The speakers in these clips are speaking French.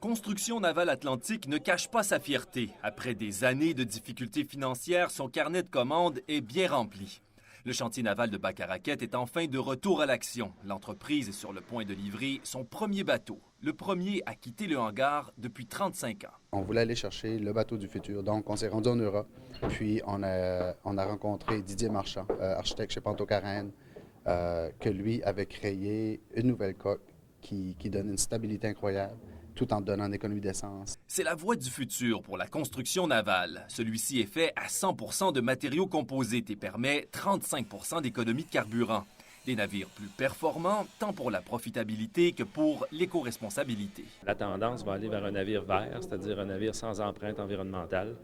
Construction Navale Atlantique ne cache pas sa fierté. Après des années de difficultés financières, son carnet de commandes est bien rempli. Le chantier naval de Bac-à-Raquette est enfin de retour à l'action. L'entreprise est sur le point de livrer son premier bateau. Le premier à quitter le hangar depuis 35 ans. On voulait aller chercher le bateau du futur, donc on s'est rendu en Europe. Puis on a rencontré Didier Marchand, architecte chez Pantocaraine, que lui avait créé une nouvelle coque qui donne une stabilité incroyable, tout en donnant une économie d'essence. C'est la voie du futur pour la construction navale. Celui-ci est fait à 100 de matériaux composites et permet 35 d'économie de carburant. Des navires plus performants, tant pour la profitabilité que pour l'éco-responsabilité. La tendance va aller vers un navire vert, c'est-à-dire un navire sans empreinte environnementale,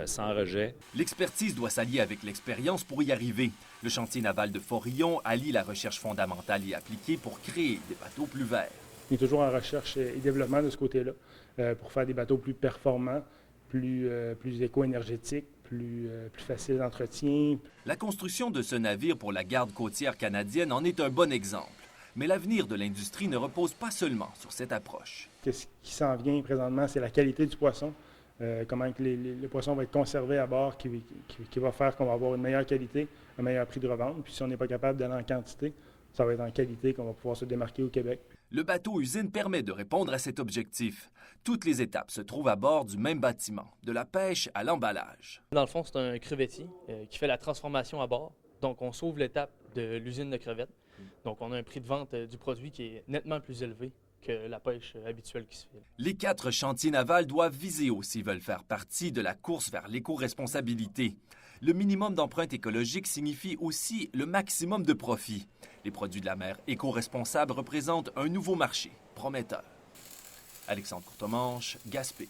sans rejet. L'expertise doit s'allier avec l'expérience pour y arriver. Le chantier naval de Forillon allie la recherche fondamentale et appliquée pour créer des bateaux plus verts. On est toujours en recherche et développement de ce côté-là pour faire des bateaux plus performants, plus éco-énergétiques, plus faciles d'entretien. La construction de ce navire pour la garde côtière canadienne en est un bon exemple. Mais l'avenir de l'industrie ne repose pas seulement sur cette approche. Ce qui s'en vient présentement, c'est la qualité du poisson. Comment le poisson va être conservé à bord, qui va faire qu'on va avoir une meilleure qualité, un meilleur prix de revente. Puis si on n'est pas capable d'aller en quantité, ça va être en qualité qu'on va pouvoir se démarquer au Québec. Le bateau-usine permet de répondre à cet objectif. Toutes les étapes se trouvent à bord du même bâtiment, de la pêche à l'emballage. Dans le fond, c'est un crevettier qui fait la transformation à bord. Donc, on sauve l'étape de l'usine de crevettes. Donc, on a un prix de vente du produit qui est nettement plus élevé que la pêche habituelle qui se fait. Les 4 chantiers navals doivent viser haut s'ils veulent faire partie de la course vers l'éco-responsabilité. Le minimum d'empreinte écologique signifie aussi le maximum de profit. Les produits de la mer éco-responsables représentent un nouveau marché prometteur. Alexandre Courtemanche, Gaspé.